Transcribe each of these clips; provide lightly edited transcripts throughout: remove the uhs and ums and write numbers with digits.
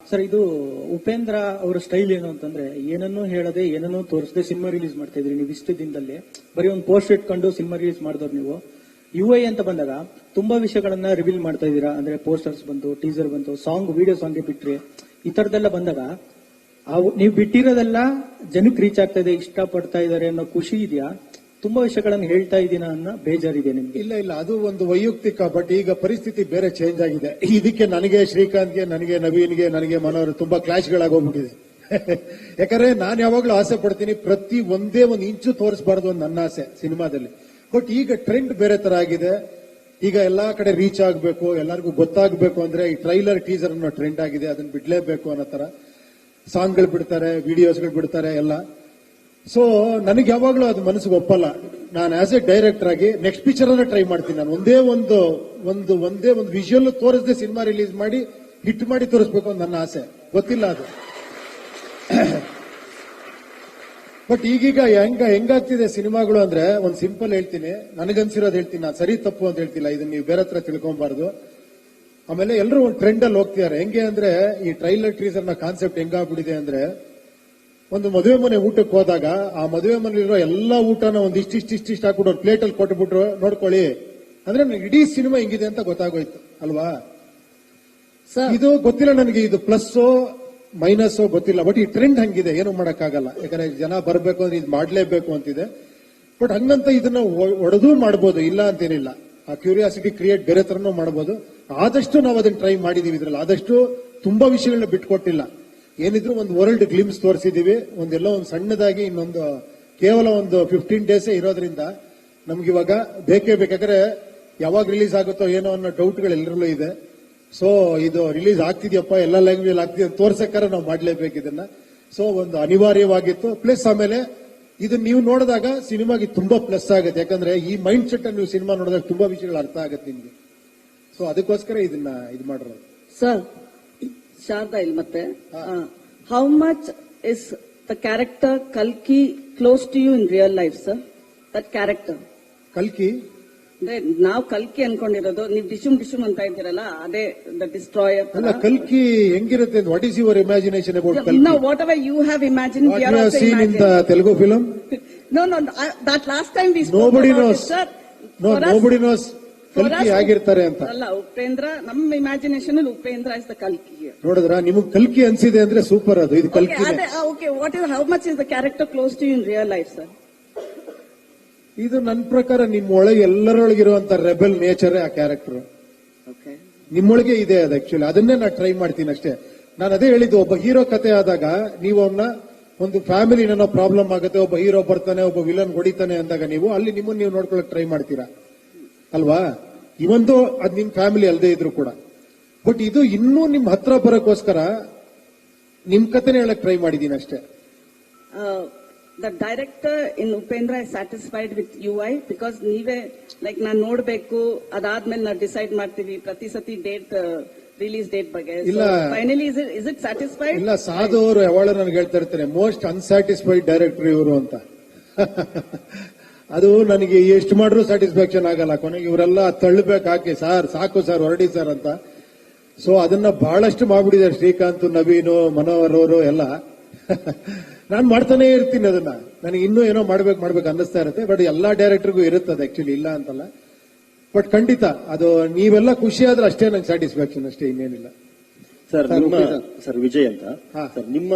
Sir, ಇದು ಉಪೇಂದ್ರ ಅವರ style ಏನು ಅಂತಂದ್ರೆ ಏನನ್ನೂ ಹೇಳದೆ ಏನನ್ನೂ ತೋರಿಸದೆ ಸಿನಿಮಾ ರಿಲೀಸ್ ಮಾಡ್ತಾ ಇದ್ರಿ ನೀವು ಇಷ್ಟು ದಿನದಲ್ಲಿ. ಬರೀ ಒಂದು ಪೋಸ್ಟ್ ಇಟ್ಕೊಂಡು ಸಿನಿಮಾ ರಿಲೀಸ್ ಮಾಡಿದವ್ರು ನೀವು. UI ಅಂತ ಬಂದಾಗ ತುಂಬಾ ವಿಷಯಗಳನ್ನ ರಿವೀಲ್ ಮಾಡ್ತಾ ಇದ್ದೀರಾ. ಅಂದ್ರೆ ಪೋಸ್ಟರ್ಸ್ ಬಂತು, ಟೀಸರ್ ಬಂತು, ಸಾಂಗ್ ವಿಡಿಯೋ ಸಾಂಗ್ ಬಿಟ್ರಿ, ಈ ತರದೆಲ್ಲ ಬಂದಾಗ ನೀವು ಬಿಟ್ಟಿರೋದೆಲ್ಲ ಜನಕ್ಕೆ ರೀಚ್ ಆಗ್ತಾ ಇದೆ, ಇಷ್ಟ ಪಡ್ತಾ ಇದಾರೆ ಅನ್ನೋ ಖುಷಿ ಇದೆಯಾ? ತುಂಬಾ ವಿಷಯಗಳನ್ನು ಹೇಳ್ತಾ ಇದ್ದೀನ ಅನ್ನೋ ಬೇಜಾರಿದೆ ನಿಮ್ಗೆ? ಇಲ್ಲ, ಅದು ಒಂದು ವೈಯಕ್ತಿಕ. ಬಟ್ ಈಗ ಪರಿಸ್ಥಿತಿ ಬೇರೆ ಚೇಂಜ್ ಆಗಿದೆ. ಇದಕ್ಕೆ ನನಗೆ ಶ್ರೀಕಾಂತ್ಗೆ, ನನಗೆ ನವೀನ್ಗೆ, ನನಗೆ ಮನೋಹರ್ ತುಂಬಾ ಕ್ಲಾಶ್ಗಳಾಗೋಗ್ಬಿಟ್ಟಿದೆ. ಯಾಕಂದ್ರೆ ನಾನು ಯಾವಾಗ್ಲೂ ಆಸೆ ಪಡ್ತೀನಿ ಪ್ರತಿ ಒಂದೇ ಒಂದು ಇಂಚು ತೋರಿಸಬಾರ್ದು ಅಂತ ನನ್ನ ಆಸೆ ಸಿನಿಮಾದಲ್ಲಿ. ಬಟ್ ಈಗ ಟ್ರೆಂಡ್ ಬೇರೆ ತರ ಆಗಿದೆ. ಈಗ ಎಲ್ಲಾ ಕಡೆ ರೀಚ್ ಆಗಬೇಕು, ಎಲ್ಲರಿಗೂ ಗೊತ್ತಾಗಬೇಕು ಅಂದ್ರೆ ಈ ಟ್ರೈಲರ್ ಟೀಸರ್ ಅನ್ನೋ ಟ್ರೆಂಡ್ ಆಗಿದೆ. ಅದನ್ನ ಬಿಡ್ಲೇಬೇಕು ಅನ್ನೋ ತರ ಸಾಂಗ್ಗಳು ಬಿಡ್ತಾರೆ, ವಿಡಿಯೋಸ್ಗಳು ಬಿಡ್ತಾರೆ ಎಲ್ಲ. ಸೊ ನನಗೆ ಯಾವಾಗ್ಲೂ ಅದು ಮನಸ್ಸಿಗೆ ಒಪ್ಪಲ್ಲ. ನಾನು ಆಸ್ ಎ ಡೈರೆಕ್ಟರ್ ಆಗಿ ನೆಕ್ಸ್ಟ್ ಪಿಕ್ಚರ್ ಅನ್ನ ಟ್ರೈ ಮಾಡ್ತೀನಿ. ನಾನು ಒಂದೇ ಒಂದು ವಿಜುವಲ್ ತೋರಿಸದೆ ಸಿನಿಮಾ ರಿಲೀಸ್ ಮಾಡಿ ಹಿಟ್ ಮಾಡಿ ತೋರಿಸ್ಬೇಕು ಅಂತ ನನ್ನ ಆಸೆ. ಗೊತ್ತಿಲ್ಲ ಅದು. ಬಟ್ ಈಗೀಗ ಹೆಂಗಾಗ್ತಿದೆ ಸಿನಿಮಾಗಳು ಅಂದ್ರೆ ಒಂದು ಸಿಂಪಲ್ ಹೇಳ್ತೀನಿ, ನನಗನ್ಸಿರೋದು ಹೇಳ್ತೀನಿ. ನಾನು ಸರಿ ತಪ್ಪು ಅಂತ ಹೇಳ್ತಿಲ್ಲ, ಇದನ್ನ ನೀವು ಬೇರೆ ಹತ್ರ ತಿಳ್ಕೊಬಾರ್ದು. ಆಮೇಲೆ ಎಲ್ಲರೂ ಒಂದು ಟ್ರೆಂಡ್ ಅಲ್ಲಿ ಹೋಗ್ತಿದ್ದಾರೆ. ಹೆಂಗೆ ಅಂದ್ರೆ ಈ ಟ್ರೈಲರ್ ಟೀಸರ್ ನ ಕಾನ್ಸೆಪ್ಟ್ ಹೆಂಗಾಗ್ಬಿಟ್ಟಿದೆ ಅಂದ್ರೆ, ಒಂದು ಮದುವೆ ಮನೆ ಊಟಕ್ಕೆ ಹೋದಾಗ ಆ ಮದುವೆ ಮನೆಯಲ್ಲಿರೋ ಎಲ್ಲಾ ಊಟನ ಒಂದು ಇಷ್ಟಿಷ್ಟು ಹಾಕ್ಬಿಟ್ಟು ಒಂದು ಪ್ಲೇಟ್ ಅಲ್ಲಿ ಕೊಟ್ಬಿಟ್ರು ನೋಡ್ಕೊಳ್ಳಿ ಅಂದ್ರೆ ಇಡೀ ಸಿನಿಮಾ ಹೆಂಗಿದೆ ಅಂತ ಗೊತ್ತಾಗೋಯ್ತು ಅಲ್ವಾ? ಇದು ಗೊತ್ತಿಲ್ಲ ನನಗೆ, ಇದು ಪ್ಲಸ್ ಮೈನಸ್ ಗೊತ್ತಿಲ್ಲ. ಬಟ್ ಈ ಟ್ರೆಂಡ್ ಹಂಗಿದೆ, ಏನು ಮಾಡಕ್ಕಾಗಲ್ಲ. ಯಾಕಂದ್ರೆ ಜನ ಬರಬೇಕು ಅಂದ್ರೆ ಇದು ಮಾಡ್ಲೇಬೇಕು ಅಂತಿದೆ. ಬಟ್ ಹಂಗಂತ ಇದನ್ನ ಒಡೆದು ಮಾಡಬಹುದು, ಇಲ್ಲ ಅಂತೇನಿಲ್ಲ. ಆ ಕ್ಯೂರಿಯಾಸಿಟಿ ಕ್ರಿಯೇಟ್ ಬೇರೆ ತರನೂ ಮಾಡಬಹುದು. ಆದಷ್ಟು ನಾವು ಅದನ್ನ ಟ್ರೈ ಮಾಡಿದೀವಿ. ಇದ್ರಲ್ಲಿ ಆದಷ್ಟು ತುಂಬಾ ವಿಷಯಗಳನ್ನ ಬಿಟ್ಕೊಟ್ಟಿಲ್ಲ. ಏನಿದ್ರು ಒಂದು ವರ್ಲ್ಡ್ ಗ್ಲಿಮ್ಸ್ ತೋರಿಸಿದೀವಿ. ಒಂದೆಲ್ಲೋ ಒಂದು ಸಣ್ಣದಾಗಿ ಇನ್ನೊಂದು ಕೇವಲ ಒಂದು 15 ಡೇಸೇ ಇರೋದ್ರಿಂದ ನಮ್ಗೆ ಇವಾಗ ಬೇಕೇ ಬೇಕಾದ್ರೆ ಯಾವಾಗ ರಿಲೀಸ್ ಆಗುತ್ತೋ ಏನೋ ಅನ್ನೋ ಡೌಟ್ಗಳು ಎಲ್ಲರಲ್ಲೂ ಇದೆ. ಸೊ ಇದು ರಿಲೀಸ್ ಆಗ್ತಿದ್ಯಪ್ಪ, ಎಲ್ಲ ಲ್ಯಾಂಗ್ವೇಜ್ ಆಗ್ತಿದೆ ಅಂತ ತೋರ್ಸಕ್ಕಾರ ನಾವು ಮಾಡ್ಲೇಬೇಕು ಇದನ್ನ. ಸೊ ಒಂದು ಅನಿವಾರ್ಯವಾಗಿತ್ತು. ಪ್ಲಸ್ ಆಮೇಲೆ ಇದನ್ನ ನೀವು ನೋಡಿದಾಗ ಸಿನಿಮಾಗೆ ತುಂಬಾ ಪ್ಲಸ್ ಆಗುತ್ತೆ. ಯಾಕಂದ್ರೆ ಈ ಮೈಂಡ್ ಸೆಟ್ ನೀವು ಸಿನಿಮಾ ನೋಡಿದಾಗ ತುಂಬಾ ವಿಷಯಗಳು ಅರ್ಥ ಆಗುತ್ತೆ ನಿಮ್ಗೆ. ಸೊ ಅದಕ್ಕೋಸ್ಕರ ಇದನ್ನ ಇದು ಮಾಡಿರೋದು. ಸರ್, ಶಾರದಾ ಇಲ್ಲಿ ಮತ್ತೆ how much is the character ಕಲ್ಕಿ close to you in real life sir? That character ಕಲ್ಕಿ ಅಂದ್ರೆ ನಾವು ಕಲ್ಕಿ ಅನ್ಕೊಂಡಿರೋದು, ನೀವು ಡಿಶುಮ್ ಅಂತ ಇದ್ದೀರಲ್ಲ, ಅದೇ ದ ಡಿಸ್ಟ್ರಾಯರ್. ಅಲ್ಲ, ಕಲ್ಕಿ ಹೆಂಗಿರುತ್ತೆ? What is your imagination about ಕಲ್ಕಿ? No, whatever you have imagined, we are also seen in the Telugu film? No, that last time we spoke Nobody about knows. it, sir. No, nobody knows ಕಲ್ಕಿ ಆಗಿರ್ತಾರೆ ಅಂತ. ಅಲ್ಲ, ಉಪೇಂದ್ರ, ನಮ್ಮ imagination ಅಲ್ಲಿ Upendra is the ಕಲ್ಕಿ. ನೋಡಿದ್ರ ನಿಮಗೆ ಕಲ್ಕಿ ಅನ್ಸಿದೆ ಅಂದ್ರೆ ಸೂಪರ್. ಅದು ಇದು ಕಲ್ಕಿ. Okay, what is how much is the character close to you in real life sir? ಇದು ನನ್ನ ಪ್ರಕಾರ ನಿಮ್ಮೊಳಗೆ ಎಲ್ಲರೊಳಗಿರುವಂತ ರೆಬೆಲ್ ನೇಚರ್ ಆ ಕ್ಯಾರೆಕ್ಟರ್ ನಿಮ್ಮೊಳಗೆ ಇದೆ. ಅದು ಆಕ್ಚುಲಿ ಅದನ್ನೇ ನಾನು ಟ್ರೈ ಮಾಡ್ತೀನಿ ಅಷ್ಟೇ. ನಾನು ಅದೇ ಹೇಳಿದ್ದು, ಒಬ್ಬ ಹೀರೋ ಕತೆ ಆದಾಗ ನೀವು ಅವನ್ನ ಒಂದು ಫ್ಯಾಮಿಲಿ ಏನೋ ಪ್ರಾಬ್ಲಮ್ ಆಗುತ್ತೆ, ಒಬ್ಬ ಹೀರೋ ಬರ್ತಾನೆ, ಒಬ್ಬ ವಿಲನ್ ಹೊಡಿತಾನೆ ಅಂದಾಗ ನೀವು ಅಲ್ಲಿ ನಿಮ್ಮನ್ನು ನೀವು ನೋಡ್ಕೊಳಕ್ ಟ್ರೈ ಮಾಡ್ತೀರಾ ಅಲ್ವಾ? ಇವಂದು ಅದ್ ನಿಮ್ ಫ್ಯಾಮಿಲಿ ಅಲ್ಲದೆ ಇದ್ರು ಕೂಡ. ಬಟ್ ಇದು ಇನ್ನೂ ನಿಮ್ ಹತ್ರ ಬರೋಕ್ಕೋಸ್ಕರ ನಿಮ್ ಕತೆನೇ ಹೇಳಕ್ ಟ್ರೈ ಮಾಡಿದೀನಿ ಅಷ್ಟೇ. The director in Upendra is satisfied with UI because ನೀವೇ ಲೈಕ್ ನಾನು ನೋಡ್ಬೇಕು, ಅದಾದ್ಮೇಲೆ ನಾವು ಡಿಸೈಡ್ ಮಾಡ್ತೀವಿ ಪ್ರತಿ ಸತಿ ಡೇಟ್ ರಿಲೀಸ್ ಡೇಟ್ ಬಗ್ಗೆ. ಇಲ್ಲ, ಫೈನಲಿ ಇಸ್ ಇಟ್ ಸ್ಯಾಟಿಸ್ಫೈಡ್? ಇಲ್ಲ, ಸಾಧು ಅವರು ಯಾವಾಗ ನನಗೆ ಹೇಳ್ತಾ ಇರ್ತಾರೆ ಮೋಸ್ಟ್ ಅನ್ಸ್ಯಾಟಿಸ್ಫೈಡ್ ಡೈರೆಕ್ಟರ್ ಇವರು ಅಂತ. ಅದು ನನಗೆ ಎಷ್ಟು ಮಾಡ್ರೂ ಸ್ಯಾಟಿಸ್ಫ್ಯಾಕ್ಷನ್ ಆಗಲ್ಲ. ಕೊನೆಗೆ ಇವರೆಲ್ಲ ತಳ್ಳಬೇಕು, ಹಾಕಿ ಸರ್ ಸಾಕು ಸರ್ ಹೊರಡಿ ಸರ್ ಅಂತ. ಸೊ ಅದನ್ನ ಬಹಳಷ್ಟು ಮಾಡ್ಬಿಟ್ಟಿದ್ದಾರೆ ಶ್ರೀಕಾಂತ್, ನವೀನು, ಮನೋಹರ್ ಅವರು ಎಲ್ಲ. ನಾನು ಮಾಡ್ತಾನೆ ಇರ್ತೀನಿ ಅದನ್ನ. ನನಗೆ ಇನ್ನೂ ಏನೋ ಮಾಡ್ಬೇಕು ಅನ್ನಿಸ್ತಾ ಇರುತ್ತೆ. ಬಟ್ ಎಲ್ಲಾ ಡೈರೆಕ್ಟರ್ಗೂ ಇರುತ್ತೆ ಅದು, ಆಕ್ಚುಲಿ ಇಲ್ಲ ಅಂತಲ್ಲ. ಬಟ್ ಖಂಡಿತ ಅದು ನೀವೆಲ್ಲ ಖುಷಿ ಆದ್ರೆ ಅಷ್ಟೇ ನಂಗೆ ಸ್ಯಾಟಿಸ್ಫ್ಯಾಕ್ಷನ್, ಅಷ್ಟೇ, ಇನ್ನೇನಿಲ್ಲ. ಸರ್ ವಿಜಯ್ ಅಂತ ಸರ್, ನಿಮ್ಮ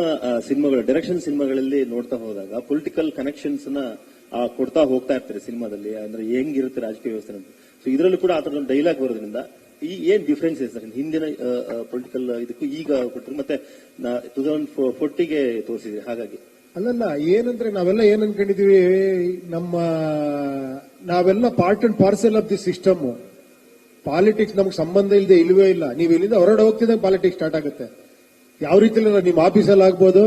ಸಿನಿಮಾಗಳ ಡೈರೆಕ್ಷನ್ ಸಿನಿಮಾಗಳಲ್ಲಿ ನೋಡ್ತಾ ಹೋದಾಗ ಪೊಲಿಟಿಕಲ್ ಕನೆಕ್ಷನ್ಸ್ ನ ಕೊಡ್ತಾ ಹೋಗ್ತಾ ಇರ್ತಾರೆ ಸಿನಿಮಾದಲ್ಲಿ. ಅಂದ್ರೆ ಹೆಂಗಿರುತ್ತೆ ರಾಜಕೀಯ ವ್ಯವಸ್ಥೆ ಅಂತ. ಸೊ ಇದರಲ್ಲೂ ಕೂಡ ಆ ತರದ ಡೈಲಾಗ್ ಬರೋದ್ರಿಂದ ಈ ಏನ್ ಡಿಫ್ರೆನ್ಸ್ ಇದೆ ಸರ್ ಹಿಂದಿನ ಪೊಲಿಟಿಕಲ್ ಇದಕ್ಕೂ ಈಗ ಕೊಟ್ಟರು ಮತ್ತೆ 2040ಗೆ ತೋರಿಸಿದ್ರಿ? ಹಾಗಾಗಿ ಅಲ್ಲಲ್ಲ, ಏನಂದ್ರೆ ನಾವೆಲ್ಲ ಏನ್ ಅನ್ಕೊಂಡಿದೀವಿ, ನಾವೆಲ್ಲ part and parcel of the system. Politics ನಮ್ಗೆ ಸಂಬಂಧ ಇಲ್ಲದೆ ಇಲ್ವೇ ಇಲ್ಲ. ನೀವು ಇಲ್ಲಿಂದ ಹೊರಗಡೆ ಹೋಗ್ತಿದ್ದಂಗೆ ಪಾಲಿಟಿಕ್ಸ್ ಸ್ಟಾರ್ಟ್ ಆಗುತ್ತೆ. ಯಾವ ರೀತಿ ನಿಮ್ಮ ಆಫೀಸಲ್ಲಿ ಆಗ್ಬೋದು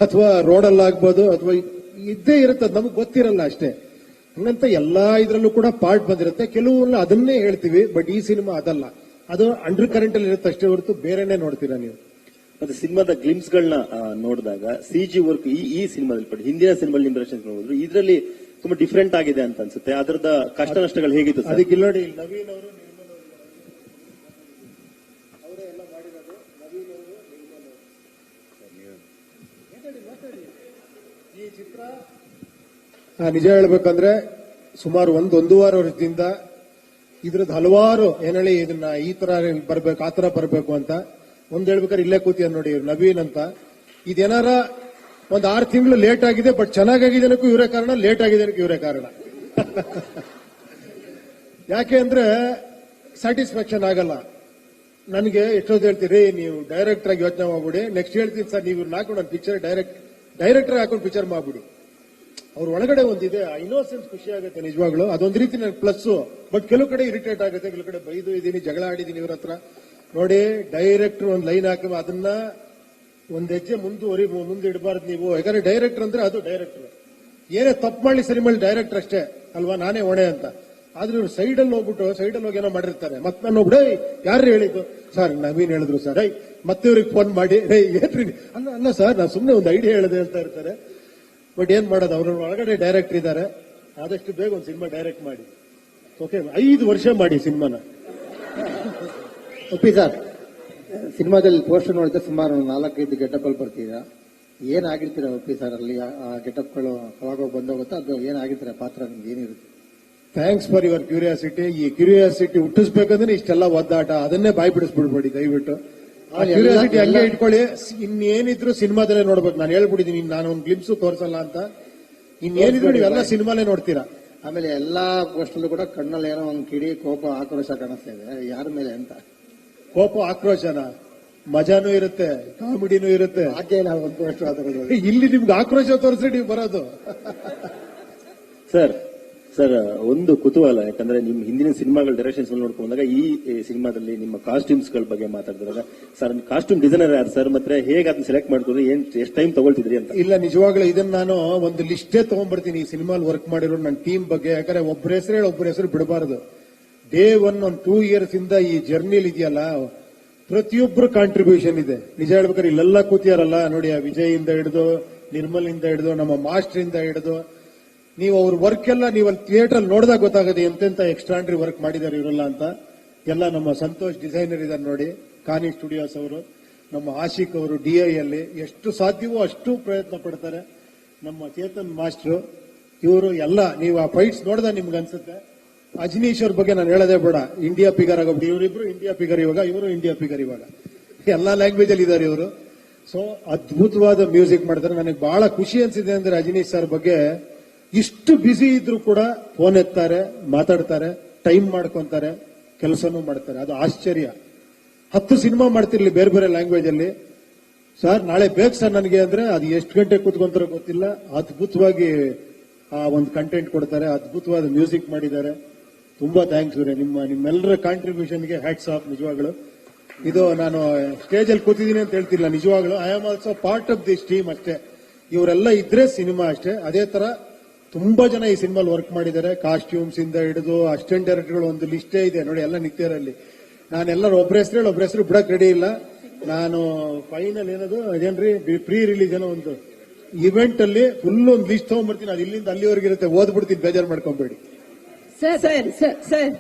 ಅಥವಾ ರೋಡಲ್ಲಿ ಆಗ್ಬೋದು ಅಥವಾ ಇದ್ದೇ ಇರುತ್ತೆ, ಅದು ನಮಗೆ ಗೊತ್ತಿರಲ್ಲ ಅಷ್ಟೇ. ಹಂಗಂತ ಎಲ್ಲಾ ಇದ್ರಲ್ಲೂ ಕೂಡ ಪಾರ್ಟ್ ಬಂದಿರುತ್ತೆ. ಕೆಲವು ಅದನ್ನೇ ಹೇಳ್ತೀವಿ. ಬಟ್ ಈ ಸಿನಿಮಾ ಅದಲ್ಲ, ಅದು ಅಂಡರ್ ಕರೆಂಟ್ ಅಲ್ಲಿ ಇರುತ್ತೆ ಅಷ್ಟೇ ಹೊರತು ಬೇರೆನೆ ನೋಡ್ತೀರಾ ನೀವು. ಮತ್ತೆ ಸಿನಿಮಾದ ಗ್ಲಿಮ್ಸ್ ಗಳನ್ನ ನೋಡಿದಾಗ CG ವರ್ಕ್ ಈ ಸಿನಿಮಾದಲ್ಲಿ ಹಿಂದಿನ ಸಿನಿಮಾದಲ್ಲಿ ನೋಡಿದ್ರು ಇದರಲ್ಲಿ ತುಂಬಾ ಡಿಫ್ರೆಂಟ್ ಆಗಿದೆ ಅಂತ ಅನ್ಸುತ್ತೆ. ಅದರದ ಕಷ್ಟ ನಷ್ಟಗಳು ಹೇಗಿತ್ತು? ಅದಕ್ಕೆ ನೋಡಿ, ನವೀನ್ ಅವರು, ನಿರ್ಮಲ್ ಅವರು ಅವರೇ ಎಲ್ಲ ಮಾಡಿರೋದು. ನವೀನ್ ಅವರು, ನಿರ್ಮಲ್ ಅವರು ನಿಜ ಹೇಳ್ಬೇಕಂದ್ರೆ ಸುಮಾರು ಒಂದೂವರೆ ವರ್ಷದಿಂದ ಇದ್ರದ್ದು ಹಲವಾರು ಏನೇಳಿ ಇದನ್ನ ಈ ತರ ಬರ್ಬೇಕು ಆ ತರ ಬರ್ಬೇಕು ಅಂತ ಒಂದ್ ಹೇಳ್ಬೇಕಾದ್ರೆ ಇಲ್ಲೇ ಕೂತಿಯ ನೋಡಿ ಇವ್ರು ನವೀನ್ ಅಂತ ಇದೇನಾರ ಒಂದ್ 6 ತಿಂಗಳು ಲೇಟ್ ಆಗಿದೆ ಬಟ್ ಚೆನ್ನಾಗಿದೆನಕ್ಕೂ ಇವರೇ ಕಾರಣ, ಲೇಟ್ ಆಗಿದೆನಕ್ಕೂ ಇವರೇ ಕಾರಣ. ಯಾಕೆ ಅಂದ್ರೆ ಸ್ಯಾಟಿಸ್ಫ್ಯಾಕ್ಷನ್ ಆಗಲ್ಲ. ನನಗೆ ಎಷ್ಟೊಂದು ಹೇಳ್ತೀರಿ ನೀವು ಡೈರೆಕ್ಟರ್ ಆಗಿ ಯೋಚನೆ ಮಾಡ್ಬಿಡಿ, ನೆಕ್ಸ್ಟ್ ಹೇಳ್ತೀನಿ ಸರ್ ನೀವು ಇವ್ರನ್ನ ಹಾಕೊಂಡು ಒಂದು ಪಿಕ್ಚರ್ ಡೈರೆಕ್ಟರ್ ಹಾಕೊಂಡು ಪಿಕ್ಚರ್ ಮಾಡ್ಬಿಡಿ. ಅವ್ರ ಒಳಗಡೆ ಒಂದಿದೆ ಇನ್ನೋಸೆನ್ಸ್, ಖುಷಿ ಆಗುತ್ತೆ ನಿಜವಾಗ್ಲು. ಅದೊಂದು ರೀತಿ ನನಗೆ ಪ್ಲಸ್. ಬಟ್ ಕೆಲವು ಕಡೆ ಇರಿಟೇಟ್ ಆಗುತ್ತೆ, ಕೆಲವು ಕಡೆ ಬೈದು ಇದೀನಿ, ಜಗಳ ಆಡಿದೀನಿ ಇವ್ರ ಹತ್ರ. ನೋಡಿ, ಡೈರೆಕ್ಟರ್ ಒಂದು ಲೈನ್ ಹಾಕಿ ಅದನ್ನ ಒಂದ್ ಹೆಜ್ಜೆ ಮುಂದೆ ಇಡಬಾರ್ದು ನೀವು. ಯಾಕಂದ್ರೆ ಡೈರೆಕ್ಟರ್ ಅಂದ್ರೆ ಅದು ಡೈರೆಕ್ಟರ್. ಏನೇ ತಪ್ಪು ಮಾಡಿ ಸರಿ ಮಾಡಿ ಡೈರೆಕ್ಟರ್ ಅಷ್ಟೇ ಅಲ್ವಾ, ನಾನೇ ಹೊಣೆ ಅಂತ. ಆದ್ರೆ ಇವ್ರು ಸೈಡಲ್ಲಿ ಹೋಗಿ ಏನೋ ಮಾಡಿರ್ತಾರೆ. ಮತ್ತೆ ನಾನು ಒಬ್ಬಡೇ ಯಾರು ಹೇಳಿದ್ದು ಸರ್, ನವೀನ್ ಹೇಳಿದ್ರು ಸರ್, ಮತ್ತೆ ಇವ್ರಿಗೆ ಫೋನ್ ಮಾಡಿ ಏನ್ರಿ ಅಲ್ಲ ಸರ್, ನಾನು ಸುಮ್ಮನೆ ಒಂದು ಐಡಿಯಾ ಹೇಳಿದೆ ಅಂತ ಇರ್ತಾರೆ. ಬಟ್ ಏನ್ ಮಾಡೋದು, ಅವ್ರ ಒಳಗಡೆ ಡೈರೆಕ್ಟರ್ ಇದ್ದಾರೆ. ಆದಷ್ಟು ಬೇಗ ಒಂದು ಸಿನಿಮಾ ಡೈರೆಕ್ಟ್ ಮಾಡಿ. ಓಕೆ, 5 ವರ್ಷ ಮಾಡಿ ಸಿನಿಮಾನ. ಒಪ್ಪಿ ಸರ್, ಸಿನಿಮಾದಲ್ಲಿ ಪೋಸ್ಟರ್ ನೋಡಿದ್ರೆ ಸುಮಾರು 4-5 ಗೆಟಪ್ ಅಲ್ಲಿ ಬರ್ತೀರಾ. ಏನಾಗಿರ್ತೀರಾ ಒಪ್ಪಿ ಸರ್ ಅಲ್ಲಿ? ಆ ಗೆಟಪ್ಗಳು ಅವಾಗ ಬಂದೋಗುತ್ತಾ, ಅದು ಏನಾಗಿರ್ತೀರ ಪಾತ್ರ ನಿಮ್ಗೆ ಏನಿರುತ್ತೆ? Thanks for your curiosity. ಈ ಕ್ಯೂರಿಯಾಸಿಟಿ ಹುಟ್ಟಿಸ್ಬೇಕಂದ್ರೆ ಇಷ್ಟೆಲ್ಲ ಒದ್ದಾಟ, ಅದನ್ನೇ ಬಾಯಿ ಬಿಡಿಸ್ಬಿಡ್ಬೇಡಿ ದಯವಿಟ್ಟು. ಆ ಕ್ಯೂರಿಯಾಸಿಟಿ ಹಂಗೆ ಇಟ್ಕೊಳ್ಳಿ. ಇನ್ನೇನಿದ್ರು ಸಿನಿಮಾದಲ್ಲೇ ನೋಡ್ಬೇಕು. ನಾನು ಹೇಳ್ಬಿಟ್ಟಿದ್ದೀನಿ, ನಾನು ಒಂದು ಗ್ಲಿಮ್ಸ್ ತೋರಿಸಲ್ಲ ಅಂತ. ಇನ್ನೇನಿದ್ರು ನೀವೆಲ್ಲ ಸಿನಿಮಾಲೇ ನೋಡ್ತೀರಾ. ಆಮೇಲೆ ಎಲ್ಲಾ ಪೋಸ್ಟಲ್ಲೂ ಕೂಡ ಕಣ್ಣಲ್ಲಿ ಏನೋ ಒಂದು ಕಿಡಿ ಕೋಪ ಆಕ್ರೋಶ ಕಾಣಿಸ್ತಾ ಇದೆ. ಯಾರ ಮೇಲೆ ಅಂತ? ಕೋಪ ಆಕ್ರೋಶನ ಮಜಾನೂ ಇರುತ್ತೆ, ಕಾಮಿಡಿನೂ ಇರುತ್ತೆ. ಹಾಗೆ ನಾವು ಒಂದು ಪೋಸ್ಟರ್ ಆದ ಇಲ್ಲಿ ನಿಮ್ಗೆ ಆಕ್ರೋಶ ತೋರಿಸ್ರಿ ನೀವು ಬರೋದು. ಸರ್ ಒಂದು ಕುತೂಹಲ, ಯಾಕಂದ್ರೆ ನಿಮ್ ಹಿಂದಿನ ಸಿನಿಮಾಗಳ ಡೈರೆಕ್ಷನ್ಸ್ ನೋಡ್ಕೊಂಡಾಗ ಈ ಸಿನಿಮಾದಲ್ಲಿ ನಿಮ್ಮ ಕಾಸ್ಟ್ಯೂಮ್ಸ್ ಗಳ ಬಗ್ಗೆ ಮಾತಾಡಿದಾಗ, ಸರ್ ಕಾಸ್ಟ್ಯೂಮ್ ಡಿಸೈನರ್ ಯಾರು ಸರ್, ಮತ್ತೆ ಹೇಗೆ ಅದನ್ನ ಸೆಲೆಕ್ಟ್ ಮಾಡ್ಕೊಂಡ್ರಿ, ಎಷ್ಟು ಟೈಮ್ ತಗೊಳ್ತಿದ್ರಿ ಅಂತ? ಇಲ್ಲ, ನಿಜವಾಗ್ಲೂ ಇದನ್ನ ನಾನು ಒಂದು ಲಿಸ್ಟೇ ತಗೊಂಡ್ಬರ್ತೀನಿ ಈ ಸಿನಿಮಾಲ್ ವರ್ಕ್ ಮಾಡಿರೋ ನನ್ನ ಟೀಮ್ ಬಗ್ಗೆ. ಯಾಕಂದ್ರೆ ಒಬ್ಬರ ಹೆಸರು ಹೇಳಿ ಒಬ್ಬರ ಹೆಸರು ಬಿಡಬಾರದು. ಡೇ 1 ಒಂದು 2 ಇಯರ್ಸ್ ಇಂದ ಈ ಜರ್ನಿಲ್ ಇದೆಯಲ್ಲ, ಪ್ರತಿಯೊಬ್ಬರು ಕಾಂಟ್ರಿಬ್ಯೂಷನ್ ಇದೆ. ನಿಜ ಹೇಳ್ಬೇಕಾದ್ರೆ ಇಲ್ಲೆಲ್ಲ ಕೂತಿಯಾರಲ್ಲ ನೋಡಿ, ಆ ವಿಜಯ್ ಇಂದ ಹಿಡಿದು, ನಿರ್ಮಲ್ ಇಂದ ಹಿಡಿದು, ನಮ್ಮ ಮಾಸ್ಟರ್ ಇಂದ ಹಿಡಿದು, ನೀವು ಅವ್ರ ವರ್ಕ್ ಎಲ್ಲ ನೀವು ಅಲ್ಲಿ ಥಿಯೇಟರ್ ನೋಡಿದಾಗ ಗೊತ್ತಾಗುತ್ತೆ ಎಂತೆಂತ ಎಕ್ಸ್ಟ್ರಾಂಡ್ರಿ ವರ್ಕ್ ಮಾಡಿದ್ದಾರೆ ಇವರೆಲ್ಲ ಅಂತ. ಎಲ್ಲ ನಮ್ಮ ಸಂತೋಷ್ ಡಿಸೈನರ್ ಇದ್ದಾರೆ ನೋಡಿ, ಕಾನಿ ಸ್ಟುಡಿಯೋಸ್ ಅವರು, ನಮ್ಮ ಆಶಿಕ್ ಅವರು DI ಅಲ್ಲಿ ಎಷ್ಟು ಸಾಧ್ಯವೋ ಅಷ್ಟು ಪ್ರಯತ್ನ ಪಡ್ತಾರೆ. ನಮ್ಮ ಚೇತನ್ ಮಾಸ್ಟರ್ ಇವರು ಎಲ್ಲ, ನೀವು ಆ ಫೈಟ್ಸ್ ನೋಡಿದಾಗ ನಿಮ್ಗೆ ಅನ್ಸುತ್ತೆ. ಅಜನೀಶ್ ಅವ್ರ ಬಗ್ಗೆ ನಾನು ಹೇಳೋದೇ ಬೇಡ, ಇಂಡಿಯಾ ಫಿಗರ್ ಆಗೋಗ್ಬಿಟ್ಟು. ಇವರಿಬ್ರು ಇಂಡಿಯಾ ಫಿಗರ್ ಇವಾಗ, ಇವರು ಇಂಡಿಯಾ ಫಿಗರ್ ಇವಾಗ. ಎಲ್ಲಾ ಲ್ಯಾಂಗ್ವೇಜ್ ಅಲ್ಲಿ ಇದ್ದಾರೆ ಇವರು. ಸೊ ಅದ್ಭುತವಾದ ಮ್ಯೂಸಿಕ್ ಮಾಡ್ತಾರೆ. ನನಗೆ ಬಹಳ ಖುಷಿ ಅನ್ಸಿದೆ ಅಂದ್ರೆ ಅಜನೀಶ್ ಸರ್ ಬಗ್ಗೆ, ಇಷ್ಟು ಬ್ಯುಸಿ ಇದ್ರು ಕೂಡ ಫೋನ್ ಎತ್ತಾರೆ, ಮಾತಾಡ್ತಾರೆ, ಟೈಮ್ ಮಾಡ್ಕೊಂತಾರೆ, ಕೆಲಸನೂ ಮಾಡ್ತಾರೆ. ಅದು ಆಶ್ಚರ್ಯ. 10 ಸಿನಿಮಾ ಮಾಡ್ತಿರ್ಲಿ ಬೇರೆ ಬೇರೆ ಲ್ಯಾಂಗ್ವೇಜ್ ಅಲ್ಲಿ. ಸರ್ ನಾಳೆ ಬೇಕು ಸರ್ ನನಗೆ ಅಂದ್ರೆ ಅದು ಎಷ್ಟು ಗಂಟೆ ಕೂತ್ಕೊಂತಾರೋ ಗೊತ್ತಿಲ್ಲ, ಅದ್ಭುತವಾಗಿ ಆ ಒಂದು ಕಂಟೆಂಟ್ ಕೊಡ್ತಾರೆ. ಅದ್ಭುತವಾದ ಮ್ಯೂಸಿಕ್ ಮಾಡಿದ್ದಾರೆ. ತುಂಬಾ ಥ್ಯಾಂಕ್ಸ್ ನಿಮ್ಮೆಲ್ಲರ ಕಾಂಟ್ರಿಬ್ಯೂಷನ್ಗೆ ಹ್ಯಾಟ್ಸ್ ಆಫ್. ನಿಜವಾಗ್ಲು ಇದು ನಾನು ಸ್ಟೇಜ್ ಅಲ್ಲಿ ಕೂತಿದ್ದೀನಿ ಅಂತ ಹೇಳ್ತಿಲ್ಲ, ನಿಜವಾಗ್ಲು I am also part of this team ಅಷ್ಟೇ. ಇವರೆಲ್ಲ ಇದ್ರೆ ಸಿನಿಮಾ ಅಷ್ಟೇ. ಅದೇ ತರ ತುಂಬಾ ಜನ ಈ ಸಿನಿಮಾಲ್ ವರ್ಕ್ ಮಾಡಿದ್ದಾರೆ. ಕಾಸ್ಟ್ಯೂಮ್ಸ್ ಇಂದ ಹಿಡಿದು ಅಸಿಸ್ಟೆಂಟ್ ಡೈರೆಕ್ಟರ್ಗಳು ಒಂದು ಲಿಸ್ಟೇ ಇದೆ ನೋಡಿ, ಎಲ್ಲ ನಿತ್ಯರಲ್ಲಿ. ನಾನೆಲ್ಲರೂ ಒಬ್ಬರ ಹೆಸರು ಬಿಡಕ್ ರೆಡಿ ಇಲ್ಲ. ನಾನು ಫೈನಲ್ ಏನದು ಅದೇನ್ರಿ ಪ್ರೀ ರಿಲೀಸ್ ಏನೋ ಒಂದು ಇವೆಂಟ್ ಅಲ್ಲಿ ಫುಲ್ ಒಂದು ಲಿಸ್ಟ್ ತಗೊಂಡ್ಬರ್ತೀನಿ. ಅದು ಇಲ್ಲಿಂದ ಅಲ್ಲಿವರೆಗೆ ಇರುತ್ತೆ, ಓದ್ಬಿಡ್ತೀನಿ, ಬೇಜಾರು ಮಾಡ್ಕೊಂಬೇಡಿ. ಸರ್